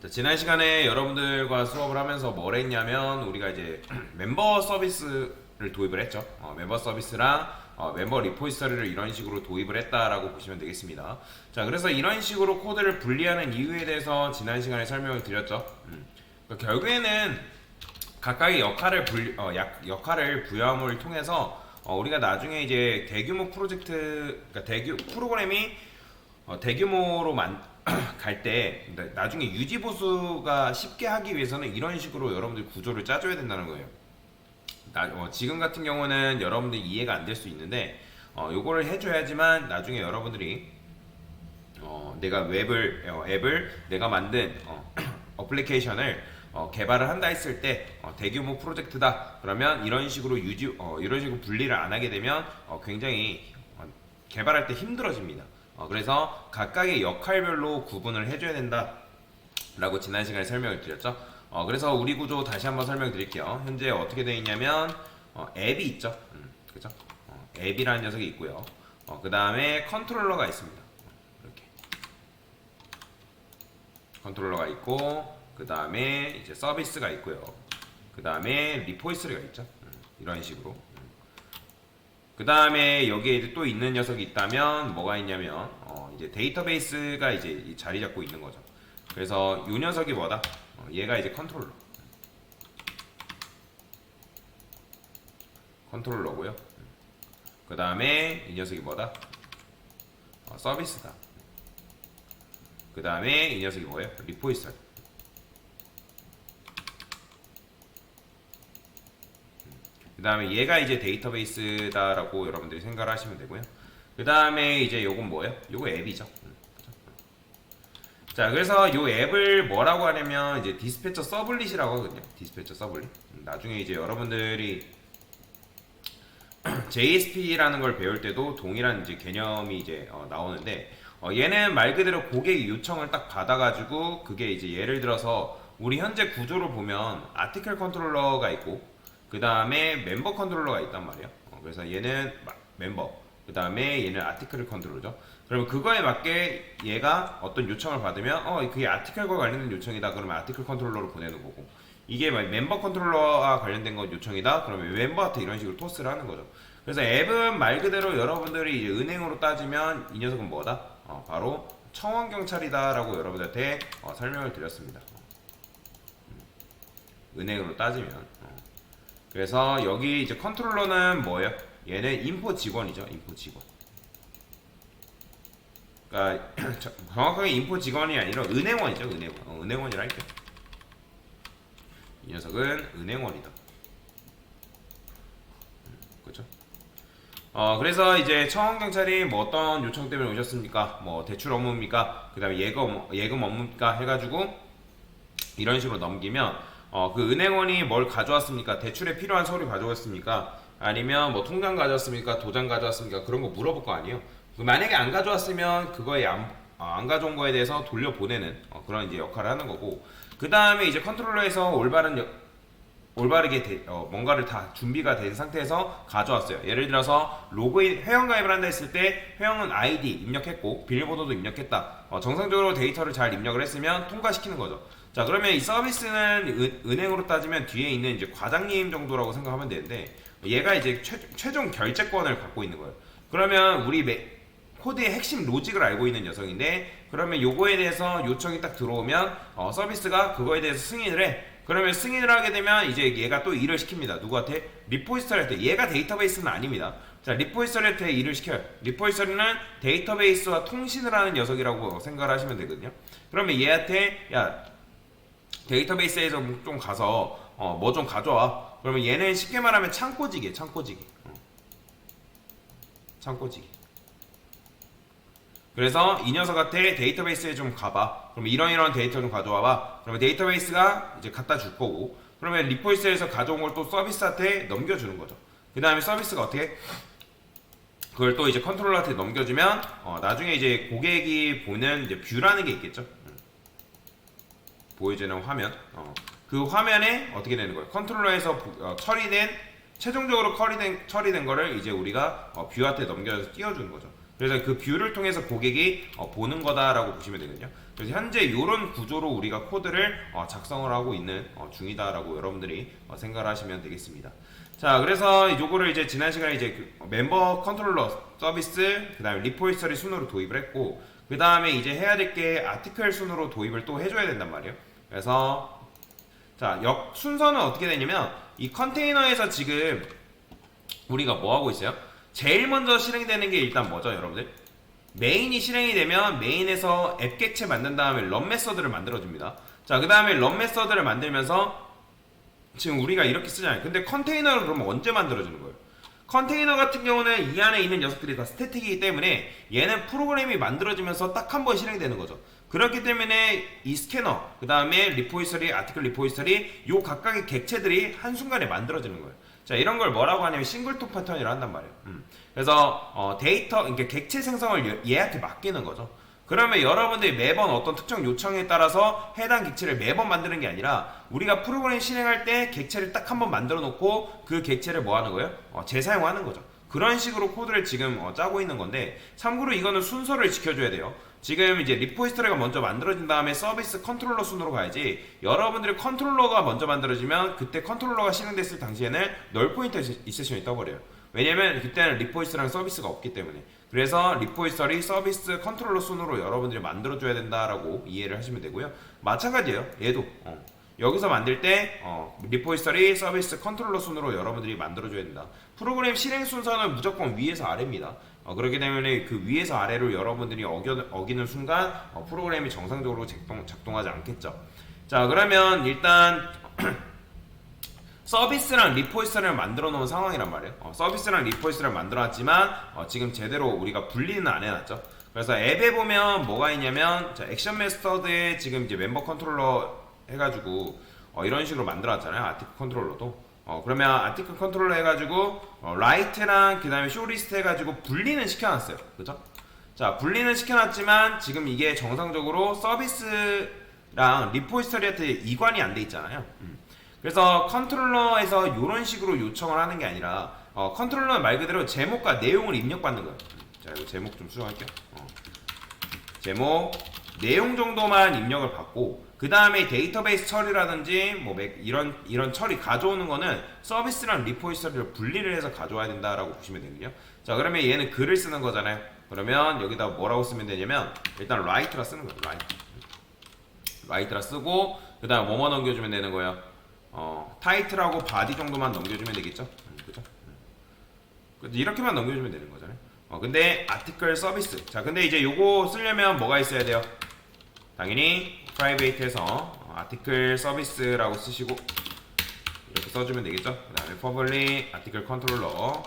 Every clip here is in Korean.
자, 지난 시간에 여러분들과 수업을 하면서 뭘 했냐면 우리가 이제 멤버 서비스를 도입을 했죠. 멤버 서비스랑 멤버 리포지터리를 이런 식으로 도입을 했다라고 보시면 되겠습니다. 자, 그래서 이런 식으로 코드를 분리하는 이유에 대해서 지난 시간에 설명을 드렸죠. 그러니까 결국에는 각각의 역할을 부여함을 통해서 우리가 나중에 이제 대규모 프로젝트, 그러니까 프로그램이 대규모로 갈 때 나중에 유지 보수가 쉽게 하기 위해서는 이런 식으로 여러분들 구조를 짜줘야 된다는 거예요. 지금 같은 경우는 여러분들이 이해가 안 될 수 있는데 요거를 해줘야지만 나중에 여러분들이 내가 앱을 내가 만든 어플리케이션을 개발을 한다 했을 때 대규모 프로젝트다 그러면 이런 식으로 이런 식으로 분리를 안 하게 되면 굉장히 개발할 때 힘들어집니다. 그래서 각각의 역할별로 구분을 해줘야 된다 라고 지난 시간에 설명을 드렸죠. 그래서 우리 구조 다시 한번 설명드릴게요. 현재 어떻게 되어 있냐면 앱이 있죠. 그죠? 앱이라는 녀석이 있고요. 그 다음에 컨트롤러가 있습니다. 이렇게 컨트롤러가 있고 그 다음에 이제 서비스가 있고요. 그 다음에 리포지터리가 있죠. 이런 식으로. 그 다음에 여기에 이제 또 있는 녀석이 있다면 뭐가 있냐면 이제 데이터베이스가 이제 자리 잡고 있는 거죠. 그래서 이 녀석이 뭐다? 얘가 이제 컨트롤러고요. 그 다음에 이 녀석이 뭐다? 서비스다. 그 다음에 이 녀석이 뭐예요? 리포지터리. 그 다음에 얘가 이제 데이터베이스다라고 여러분들이 생각을 하시면 되고요. 그 다음에 이제 요건 뭐예요? 요거 앱이죠. 자, 그래서 요 앱을 뭐라고 하냐면 이제 디스패처 서블릿이라고 하거든요. 디스패처 서블릿. 나중에 이제 여러분들이 JSP라는 걸 배울 때도 동일한 이제 개념이 이제 나오는데 얘는 말 그대로 고객의 요청을 딱 받아가지고 그게 이제 예를 들어서 우리 현재 구조를 보면 아티클 컨트롤러가 있고 그 다음에 멤버 컨트롤러가 있단 말이에요. 그래서 얘는 멤버, 그 다음에 얘는 아티클 컨트롤러죠. 그러면 그거에 맞게 얘가 어떤 요청을 받으면 그게 아티클과 관련된 요청이다 그러면 아티클 컨트롤러로 보내는 거고 이게 멤버 컨트롤러와 관련된 건 요청이다 그러면 멤버한테 이런 식으로 토스를 하는 거죠. 그래서 앱은 말 그대로 여러분들이 이제 은행으로 따지면 이 녀석은 뭐다? 바로 청원경찰이다 라고 여러분들한테 설명을 드렸습니다. 은행으로 따지면 그래서 여기 이제 컨트롤러는 뭐예요? 얘는 인포 직원이죠. 인포 직원. 그러니까 정확하게 인포 직원이 아니라 은행원이죠. 은행원. 은행원이라 할게요. 이 녀석은 은행원이다. 그렇죠? 그래서 이제 청원경찰이 뭐 어떤 요청 때문에 오셨습니까? 뭐 대출 업무입니까? 그 다음에 예금 업무입니까? 해가지고 이런 식으로 넘기면 그 은행원이 뭘 가져왔습니까? 대출에 필요한 서류 가져왔습니까? 아니면 뭐 통장 가져왔습니까? 도장 가져왔습니까? 그런 거 물어볼 거 아니에요. 만약에 안 가져왔으면 그거에 안 가져온 거에 대해서 돌려보내는 그런 이제 역할을 하는 거고 그 다음에 이제 컨트롤러에서 올바르게 뭔가를 다 준비가 된 상태에서 가져왔어요. 예를 들어서 로그인 회원가입을 한다 했을 때 회원은 아이디 입력했고 비밀번호도 입력했다. 정상적으로 데이터를 잘 입력을 했으면 통과시키는 거죠. 자, 그러면 이 서비스는 은행으로 따지면 뒤에 있는 이제 과장님 정도라고 생각하면 되는데 얘가 이제 최종 결제권을 갖고 있는 거예요. 그러면 우리 코드의 핵심 로직을 알고 있는 녀석인데 그러면 요거에 대해서 요청이 딱 들어오면 서비스가 그거에 대해서 승인을 해. 그러면 승인을 하게 되면 이제 얘가 또 일을 시킵니다. 누구한테? 리포지터리한테. 얘가 데이터베이스는 아닙니다. 자, 리포지터리한테 일을 시켜요. 리포지터리는 데이터베이스와 통신을 하는 녀석이라고 생각을 하시면 되거든요. 그러면 얘한테 야 데이터베이스에서 좀 가서 뭐 좀 가져와. 그러면 얘는 쉽게 말하면 창고지기. 그래서 이 녀석한테 데이터베이스에 좀 가봐. 그러면 이런 데이터 좀 가져와봐. 그러면 데이터베이스가 이제 갖다 줄 거고. 그러면 리포지터리에서 가져온 걸 또 서비스한테 넘겨주는 거죠. 그 다음에 서비스가 어떻게? 그걸 또 이제 컨트롤러한테 넘겨주면 나중에 이제 고객이 보는 이제 뷰라는 게 있겠죠. 보여주는 화면. 그 화면에 어떻게 되는 거예요? 컨트롤러에서 최종적으로 처리된 거를 이제 우리가 뷰한테 넘겨서 띄워주는 거죠. 그래서 그 뷰를 통해서 고객이 보는 거다라고 보시면 되거든요. 그래서 현재 이런 구조로 우리가 코드를 작성을 하고 있는 중이다라고 여러분들이 생각을 하시면 되겠습니다. 자, 그래서 요거를 이제 지난 시간에 이제 그 멤버 컨트롤러 서비스, 그 다음에 리포지터리 순으로 도입을 했고, 그 다음에 이제 해야 될 게 아티클 순으로 도입을 또 해줘야 된단 말이에요. 그래서 자, 순서는 어떻게 되냐면 이 컨테이너에서 지금 우리가 뭐 하고 있어요? 제일 먼저 실행이 되는 게 일단 뭐죠, 여러분들? 메인이 실행이 되면 메인에서 앱 객체 만든 다음에 런 메서드를 만들어줍니다. 자, 그 다음에 런 메서드를 만들면서 지금 우리가 이렇게 쓰잖아요. 근데 컨테이너를 그러면 언제 만들어주는 거예요? 컨테이너 같은 경우는 이 안에 있는 녀석들이 다 스태틱이기 때문에 얘는 프로그램이 만들어지면서 딱 한 번 실행되는 거죠. 그렇기 때문에 이 스캐너, 그 다음에 리포지터리, 아티클 리포지터리 요 각각의 객체들이 한순간에 만들어지는 거예요. 자, 이런 걸 뭐라고 하냐면 싱글톱 패턴이라고 한단 말이에요. 그래서 데이터, 그러니까 객체 생성을 얘한테 맡기는 거죠. 그러면 여러분들이 매번 어떤 특정 요청에 따라서 해당 객체를 매번 만드는 게 아니라 우리가 프로그램 실행할 때 객체를 딱 한 번 만들어 놓고 그 객체를 뭐 하는 거예요? 재사용하는 거죠. 그런 식으로 코드를 지금 짜고 있는 건데, 참고로 이거는 순서를 지켜줘야 돼요. 지금 이제 리포지터리가 먼저 만들어진 다음에 서비스 컨트롤러 순으로 가야지, 여러분들이 컨트롤러가 먼저 만들어지면 그때 컨트롤러가 실행됐을 당시에는 널 포인터 이세션이 떠버려요. 왜냐면 그때는 리포지터리랑 서비스가 없기 때문에. 그래서 리포지터리 서비스 컨트롤러 순으로 여러분들이 만들어줘야 된다라고 이해를 하시면 되고요. 마찬가지예요. 얘도 여기서 만들 때 리포지터리 서비스 컨트롤러 순으로 여러분들이 만들어줘야 된다. 프로그램 실행 순서는 무조건 위에서 아래입니다. 그렇기 때문에 그 위에서 아래로 여러분들이 어기는 순간 프로그램이 정상적으로 작동하지 않겠죠. 자, 그러면 일단 서비스랑 리포지터리를 만들어 놓은 상황이란 말이에요. 서비스랑 리포지터리를 만들어 놨지만 지금 제대로 우리가 분리는 안 해놨죠. 그래서 앱에 보면 뭐가 있냐면, 자, 액션 메서드에 지금 이제 멤버 컨트롤러 해가지고 이런 식으로 만들어 놨잖아요. 아티클 컨트롤러도. 그러면 아티클 컨트롤러 해가지고 라이트랑 그 다음에 쇼리스트 해가지고 분리는 시켜놨어요. 그죠? 자, 분리는 시켜놨지만 지금 이게 정상적으로 서비스랑 리포지터리한테 이관이 안 돼 있잖아요. 그래서 컨트롤러에서 이런 식으로 요청을 하는 게 아니라 컨트롤러는 말 그대로 제목과 내용을 입력받는 거예요. 자, 이거 제목 좀 수정할게요. 제목, 내용 정도만 입력을 받고, 그 다음에 데이터베이스 처리라든지 뭐 이런 처리 가져오는 거는 서비스랑 리포지터리를 분리를 해서 가져와야 된다라고 보시면 되거든요. 자, 그러면 얘는 글을 쓰는 거잖아요. 그러면 여기다 뭐라고 쓰면 되냐면 일단 write라 쓰는 거예요. write라 쓰고, 그 다음 뭐뭐 넘겨주면 되는 거예요. 타이틀하고 바디 정도만 넘겨주면 되겠죠. 그죠? 이렇게만 넘겨주면 되는 거잖아요. 근데 아티클 서비스. 자, 근데 이제 요거 쓰려면 뭐가 있어야 돼요? 당연히 프라이베이트에서 아티클 서비스라고 쓰시고 이렇게 써주면 되겠죠. 그 다음에 퍼블릭 아티클 컨트롤러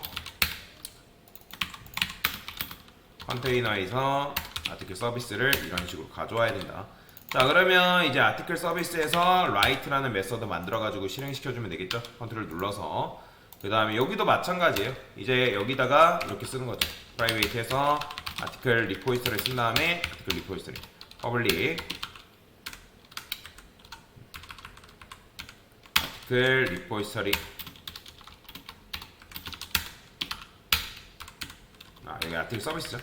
컨테이너에서 아티클 서비스를 이런 식으로 가져와야 된다. 자, 그러면 이제 아티클 서비스에서 write라는 메서드 만들어가지고 실행시켜주면 되겠죠. 컨트롤 눌러서. 그 다음에 여기도 마찬가지예요. 이제 여기다가 이렇게 쓰는 거죠. 프라이베이트에서 아티클 리포지터리를 쓴 다음에 아티클 리포지터리 퍼블릭 아티클 리포지터리 여기 아티클 서비스죠.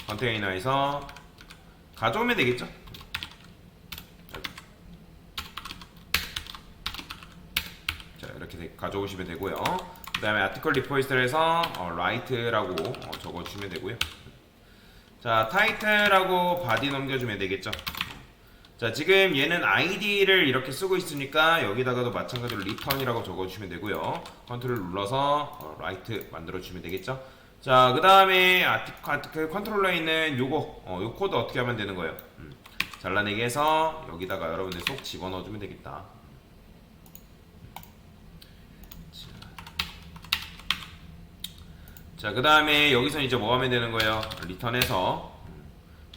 컨테이너에서 가져오면 되겠죠. 자, 이렇게 가져오시면 되고요. 그 다음에 아티클 리포지터리에서 write라고 적어주시면 되고요. 자, 타이틀하고 바디 넘겨주면 되겠죠. 자, 지금 얘는 id를 이렇게 쓰고 있으니까 여기다가도 마찬가지로 return이라고 적어주시면 되고요. 컨트롤 눌러서 write 만들어주시면 되겠죠. 자, 그 다음에 아티클 컨트롤러에 있는 요거 요 코드 어떻게 하면 되는 거예요? 잘라내기 해서 여기다가 여러분들 쏙 집어넣어주면 되겠다. 자, 그 다음에 여기서 이제 뭐 하면 되는 거예요? 리턴해서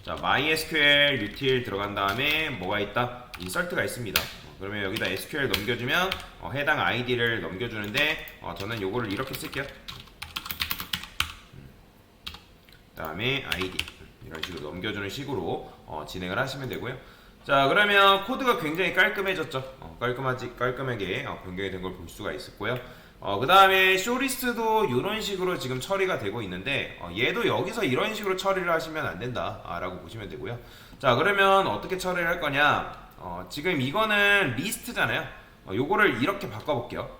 자, MySQL util 들어간 다음에 뭐가 있다? 인설트가 있습니다. 그러면 여기다 SQL 넘겨주면 해당 ID를 넘겨주는데 저는 요거를 이렇게 쓸게요. 그 다음에 ID 이런 식으로 넘겨주는 식으로 진행을 하시면 되고요. 자, 그러면 코드가 굉장히 깔끔해졌죠. 깔끔하게 변경이 된 걸 볼 수가 있었고요. 그 다음에 쇼리스트도 이런 식으로 지금 처리가 되고 있는데 얘도 여기서 이런 식으로 처리를 하시면 안 된다 라고 보시면 되고요. 자, 그러면 어떻게 처리를 할 거냐. 지금 이거는 리스트잖아요. 요거를 이렇게 바꿔볼게요.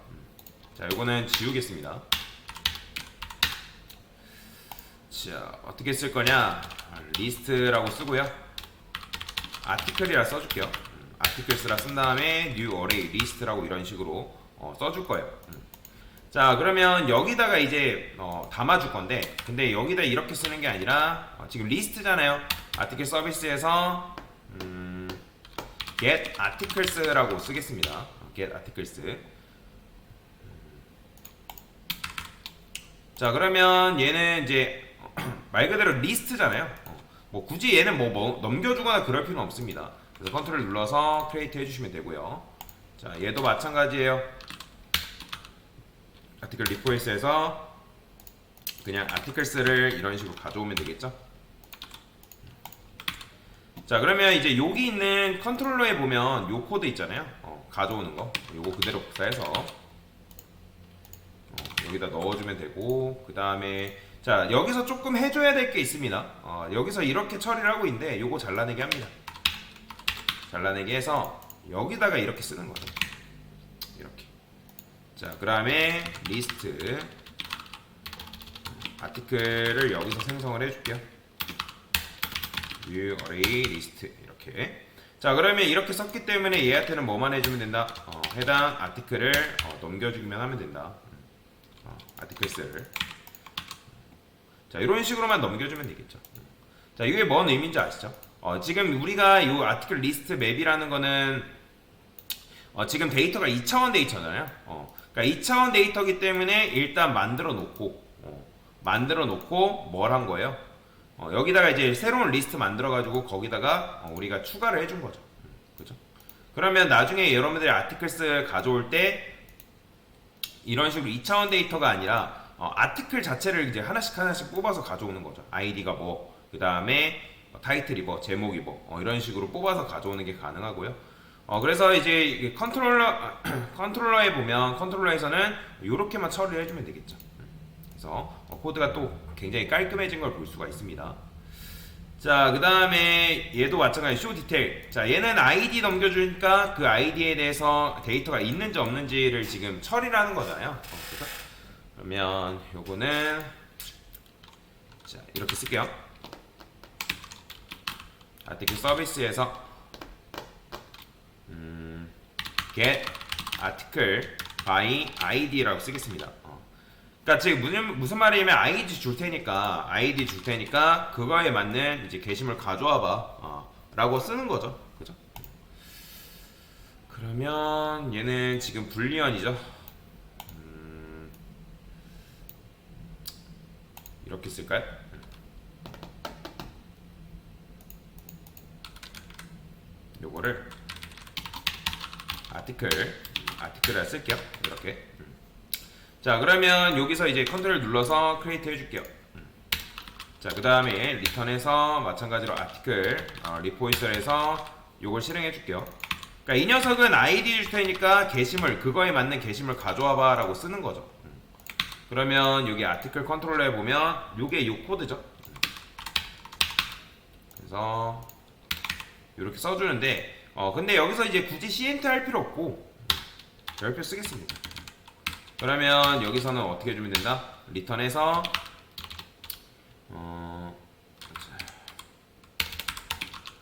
자, 요거는 지우겠습니다. 자, 어떻게 쓸 거냐. 리스트라고 쓰고요. 아티클이라 써줄게요. 아티클스라 쓴 다음에 new array list라고 이런 식으로 써줄 거예요. 자, 그러면 여기다가 이제 담아줄 건데, 근데 여기다 이렇게 쓰는 게 아니라 지금 리스트잖아요. 아티클 서비스에서 get articles라고 쓰겠습니다. get articles. 자, 그러면 얘는 이제 말 그대로 리스트잖아요. 뭐 굳이 얘는 뭐 넘겨주거나 그럴 필요는 없습니다. 그래서 컨트롤 눌러서 크리에이트 해주시면 되고요. 자, 얘도 마찬가지예요. 아티클 리포에스에서 그냥 아티클스를 이런 식으로 가져오면 되겠죠. 자, 그러면 이제 여기 있는 컨트롤러에 보면 요 코드 있잖아요. 가져오는 거 요거 그대로 복사해서 여기다 넣어주면 되고, 그 다음에 자, 여기서 조금 해줘야 될 게 있습니다. 여기서 이렇게 처리를 하고 있는데 요거 잘라내기 합니다. 잘라내기 해서 여기다가 이렇게 쓰는 거예요. 이렇게. 자, 그 다음에 리스트 아티클을 여기서 생성을 해줄게요. new array list 이렇게. 자, 그러면 이렇게 썼기 때문에 얘한테는 뭐만 해주면 된다. 해당 아티클을 넘겨주기만 하면 된다. 아티클스를. 자, 이런 식으로만 넘겨주면 되겠죠. 자, 이게 뭔 의미인지 아시죠? 지금 우리가 이 아티클 리스트 맵이라는 거는 지금 데이터가 2차원 데이터잖아요. 그러니까 2차원 데이터기 때문에 일단 만들어 놓고 뭘 한 거예요? 여기다가 이제 새로운 리스트 만들어 가지고 거기다가 우리가 추가를 해준 거죠. 그죠? 그러면 나중에 여러분들이 아티클스 가져올 때 이런 식으로 2차원 데이터가 아니라 아티클 자체를 이제 하나씩 뽑아서 가져오는 거죠. 아이디가 뭐, 그 다음에 타이틀이 뭐, 제목이 뭐, 이런 식으로 뽑아서 가져오는 게 가능하고요. 그래서 이제 컨트롤러에 보면 컨트롤러에서는 이렇게만 처리를 해주면 되겠죠. 그래서 코드가 또 굉장히 깔끔해진 걸 볼 수가 있습니다. 자, 그 다음에 얘도 마찬가지 show detail. 자, 얘는 아이디 넘겨주니까 그 아이디에 대해서 데이터가 있는지 없는지를 지금 처리를 하는 거잖아요. 그래서 그러면 요거는 자, 이렇게 쓸게요. 아티클 서비스에서 get article by id라고 쓰겠습니다. 그러니까 지금 무슨 말이냐면 아이디 줄 테니까 그거에 맞는 이제 게시물 가져와봐 라고 쓰는 거죠. 그죠? 그러면 얘는 지금 불리언이죠. 이렇게 쓸까요? 요거를 아티클을 쓸게요. 이렇게. 자, 그러면 여기서 이제 컨트롤 눌러서 크리에이트 해줄게요. 자, 그 다음에 리턴에서 마찬가지로 아티클 리포인서에서 요걸 실행해 줄게요. 그러니까 이 녀석은 아이디 줄 테니까 게시물, 그거에 맞는 게시물 가져와봐 라고 쓰는 거죠. 그러면 여기 아티클 컨트롤러에 보면 요게 요 코드죠. 그래서 이렇게 써주는데 근데 여기서 이제 굳이 CNT 할 필요 없고 별표 쓰겠습니다. 그러면 여기서는 어떻게 해주면 된다? 리턴에서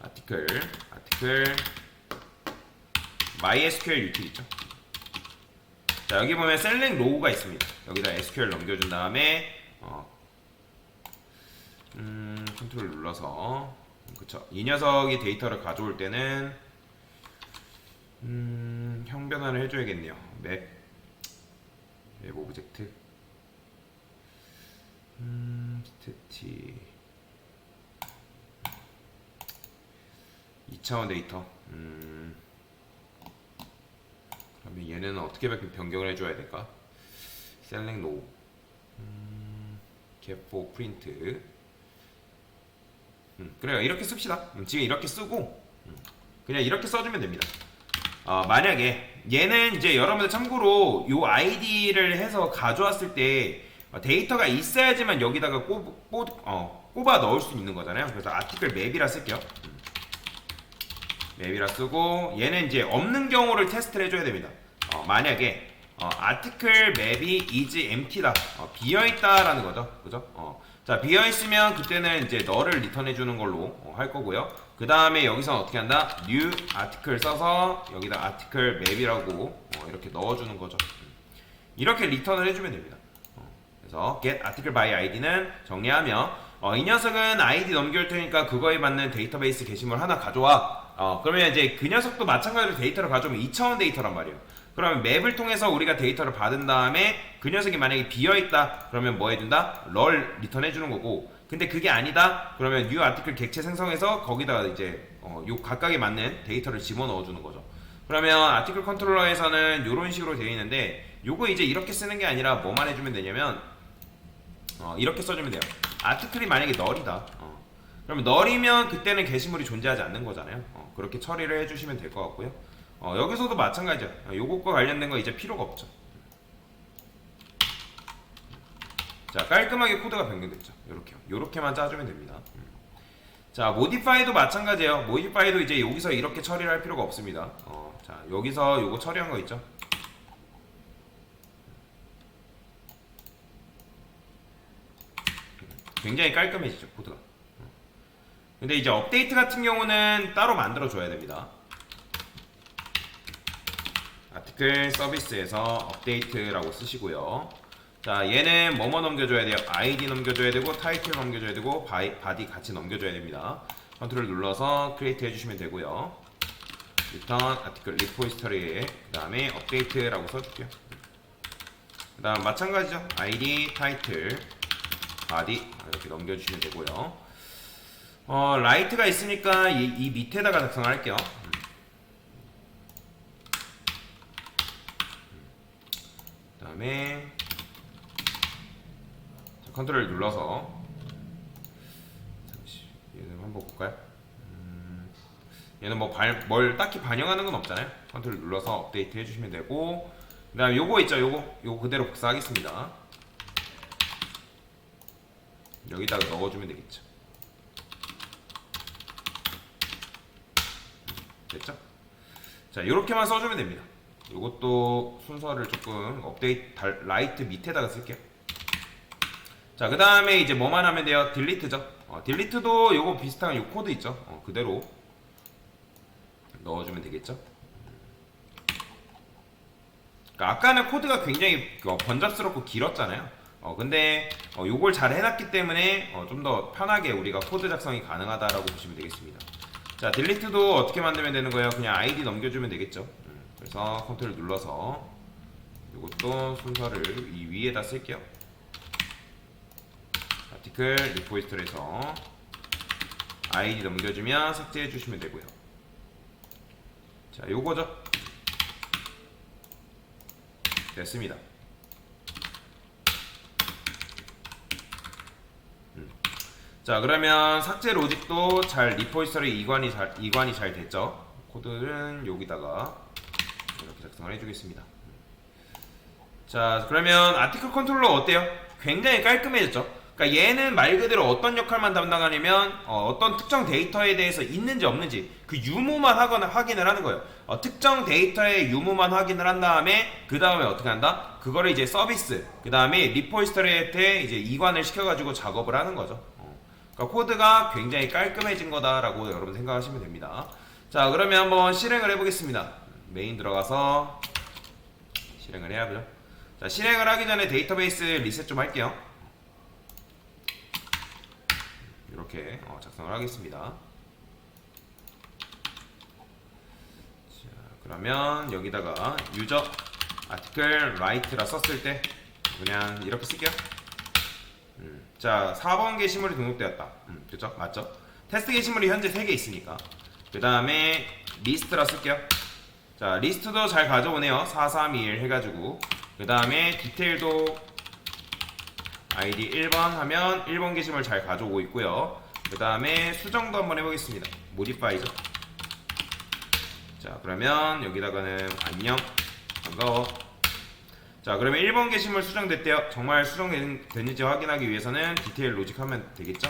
아티클 MySQL 유틸 있죠? 자, 여기 보면 select row가 있습니다. 여기다 SQL 넘겨준 다음에 컨트롤 눌러서 그쵸? 이 녀석이 데이터를 가져올 때는 형 변화를 해줘야겠네요. 맵 오브젝트 스태티 2차원 데이터. 그러면 얘는 어떻게 변경을 해줘야 될까? select no get for print. 그래요. 이렇게 씁시다. 지금 이렇게 쓰고 그냥 이렇게 써주면 됩니다. 만약에 얘는 이제 여러분들 참고로 요 아이디를 해서 가져왔을 때 데이터가 있어야지만 여기다가 꼽아 넣을 수 있는 거잖아요. 그래서 아티클 맵이라 쓸게요. 맵이라 쓰고 얘는 이제 없는 경우를 테스트를 해줘야 됩니다. 만약에 아티클 맵이 is empty다, 비어있다라는 거죠. 그죠? 자, 비어있으면 그때는 이제 너를 리턴해주는 걸로 할 거고요. 그 다음에 여기서 어떻게 한다? new article 써서 여기다 article map이라고 이렇게 넣어주는 거죠. 이렇게 리턴을 해주면 됩니다. 그래서 get article by id는 정리하면 이 녀석은 id 넘겨올 테니까 그거에 맞는 데이터베이스 게시물 하나 가져와. 그러면 이제 그 녀석도 마찬가지로 데이터를 가져오면 2차원 데이터란 말이에요. 그러면 맵을 통해서 우리가 데이터를 받은 다음에 그 녀석이 만약에 비어있다 그러면 뭐 해준다? 럴 리턴해주는 거고, 근데 그게 아니다 그러면 new article 객체 생성해서 거기다가 이제 요 각각에 맞는 데이터를 집어넣어주는 거죠. 그러면 아티클 컨트롤러에서는 이런 식으로 되어 있는데, 요거 이제 이렇게 쓰는 게 아니라 뭐만 해주면 되냐면 이렇게 써주면 돼요. 아티클이 만약에 널이다, 그러면 널이면 그때는 게시물이 존재하지 않는 거잖아요. 그렇게 처리를 해주시면 될 것 같고요. 여기서도 마찬가지죠. 요것과 관련된 거 이제 필요가 없죠. 자, 깔끔하게 코드가 변경됐죠. 요렇게만 짜주면 됩니다. 자, 모디파이도 마찬가지예요. 모디파이도 이제 여기서 이렇게 처리를 할 필요가 없습니다. 자, 여기서 요거 처리한 거 있죠. 굉장히 깔끔해지죠, 코드가. 근데 이제 업데이트 같은 경우는 따로 만들어 줘야 됩니다. 아티클 서비스에서 업데이트라고 쓰시고요. 자, 얘는 뭐뭐 넘겨줘야 돼요? ID 넘겨줘야 되고 타이틀 넘겨줘야 되고 바디 같이 넘겨줘야 됩니다. 컨트롤 눌러서 크리에이트 해주시면 되고요. 리턴 아티클 리포지터리에 그 다음에 업데이트라고 써줄게요. 그 다음 마찬가지죠. ID 타이틀 바디 이렇게 넘겨주시면 되고요. 라이트가 있으니까 이 밑에다가 작성을 할게요. 그 다음에 컨트롤 눌러서 잠시 얘는 한번 볼까요? 얘는 뭘 딱히 반영하는 건 없잖아요. 컨트롤 눌러서 업데이트 해주시면 되고, 그 다음에 요거 있죠. 요거 그대로 복사하겠습니다. 여기다가 넣어주면 되겠죠. 됐죠? 자, 요렇게만 써주면 됩니다. 요것도 순서를 조금 라이트 밑에다가 쓸게요. 자, 그 다음에 이제 뭐만 하면 돼요? 딜리트죠. 딜리트도 요거 비슷한 요 코드 있죠. 그대로 넣어주면 되겠죠. 그러니까 아까는 코드가 굉장히 번잡스럽고 길었잖아요. 근데 요걸 잘 해놨기 때문에 좀 더 편하게 우리가 코드 작성이 가능하다라고 보시면 되겠습니다. 자, 딜리트도 어떻게 만들면 되는 거예요? 그냥 ID 넘겨주면 되겠죠. 그래서 컨트롤 눌러서 이것도 순서를 이 위에다 쓸게요. 아티클 리포지터리에서 ID 넘겨주면 삭제해 주시면 되고요. 자, 요거죠. 됐습니다. 자, 그러면 삭제 로직도 잘 리포지터리 이관이 잘 됐죠. 코드는 여기다가 이렇게 작성을 해주겠습니다. 자, 그러면 아티클 컨트롤러 어때요? 굉장히 깔끔해졌죠. 그러니까 얘는 말 그대로 어떤 역할만 담당하냐면 어떤 특정 데이터에 대해서 있는지 없는지 그 유무만 확인을 하는 거예요. 특정 데이터의 유무만 확인을 한 다음에 그 다음에 어떻게 한다? 그거를 이제 서비스 그 다음에 리포지터리한테 이제 이관을 시켜가지고 작업을 하는 거죠. 그러니까 코드가 굉장히 깔끔해진 거다라고 여러분 생각하시면 됩니다. 자, 그러면 한번 실행을 해보겠습니다. 메인 들어가서 실행을 해야죠. 자, 실행을 하기 전에 데이터베이스 리셋 좀 할게요. 이렇게 작성을 하겠습니다. 자, 그러면 여기다가 유저 아티클 라이트라 썼을 때 그냥 이렇게 쓸게요. 자, 4번 게시물이 등록되었다. 그쵸? 맞죠? 테스트 게시물이 현재 3개 있으니까. 그 다음에 리스트라 쓸게요. 자, 리스트도 잘 가져오네요. 4321 해가지고. 그 다음에 디테일도 ID 1번 하면 1번 게시물 잘 가져오고 있고요. 그 다음에 수정도 한번 해보겠습니다. 모디파이죠. 자, 그러면 여기다가는 안녕 반가워. 자, 그러면 1번 게시물 수정됐대요. 정말 수정됐는지 확인하기 위해서는 디테일 로직 하면 되겠죠?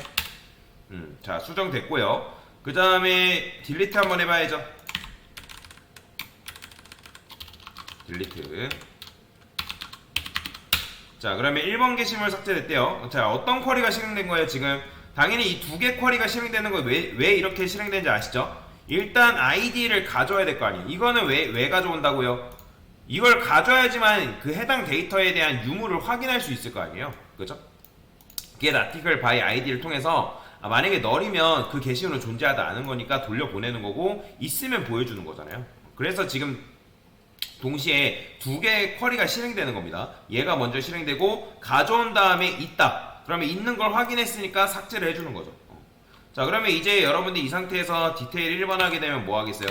자, 수정됐고요. 그 다음에 딜리트 한번 해봐야죠. 딜리트. 자, 그러면 1번 게시물 삭제됐대요. 자, 어떤 쿼리가 실행된 거예요, 지금? 당연히 이 두 개 쿼리가 실행되는 거 왜 이렇게 실행되는지 아시죠? 일단 아이디를 가져야 될 거 아니에요. 이거는 왜 가져온다고요? 이걸 가져야지만 그 해당 데이터에 대한 유무를 확인할 수 있을 거 아니에요. 그죠? get article by id를 통해서 만약에 널이면 그 게시물은 존재하지 않은 거니까 돌려보내는 거고 있으면 보여주는 거잖아요. 그래서 지금 동시에 두 개의 쿼리가 실행되는 겁니다. 얘가 먼저 실행되고 가져온 다음에 있다. 그러면 있는 걸 확인했으니까 삭제를 해주는 거죠. 자, 그러면 이제 여러분들 이 상태에서 디테일 1번 하게 되면 뭐 하겠어요?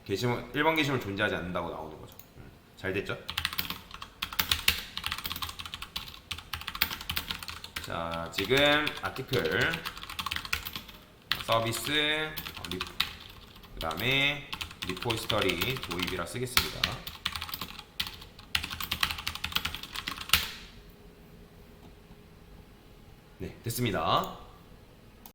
게시물 1번 게시물 존재하지 않는다고 나오는 거죠. 잘 됐죠? 자, 지금 아티클 서비스 그 다음에 리포지터리 도입이라 쓰겠습니다. 네, 됐습니다.